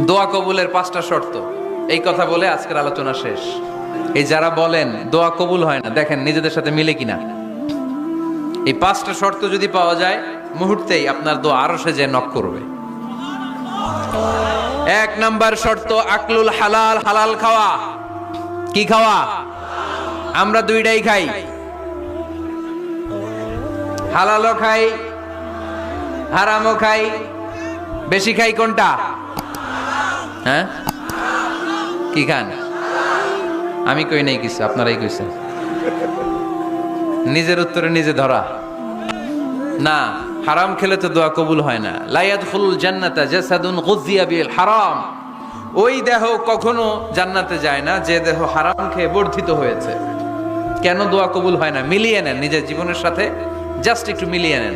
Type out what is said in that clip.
দোয়া কবুলের 5টা শর্ত, এই কথা বলে আজকের আলোচনা শেষ। এই যারা বলেন দোয়া কবুল হয় না, দেখেন নিজেদের সাথে মিলে কিনা। এই 5টা শর্ত যদি পাওয়া যায়, মুহূর্তেই আপনার দোয়া আরশে যে নক করবে। 1 নাম্বার শর্ত আকলুল হালাল, হালাল খাওয়া। কি খাওয়া? আমরা দুইটাই খাই, হালালও খাই হারামও খাই। বেশি খাই কোনটা? হ্যাঁ, কি খান? আমি কই নাই কিছু, আপনারাই কইছেন। নিজের উত্তরে নিজে ধরা না। হারাম খেলে তো দোয়া কবুল হয় না। লা ইয়াদখুলুল জান্নাতা জাসাদুন গুযিয়া বিল হারাম। ওই দেহ কখনো জান্নাতে যায় না যে দেহ হারাম খেয়ে বর্ধিত হয়েছে। কেন দোয়া কবুল হয় না? মিলিয়ে নেন নিজের জীবনের সাথে, জাস্ট একটু মিলিয়ে নেন।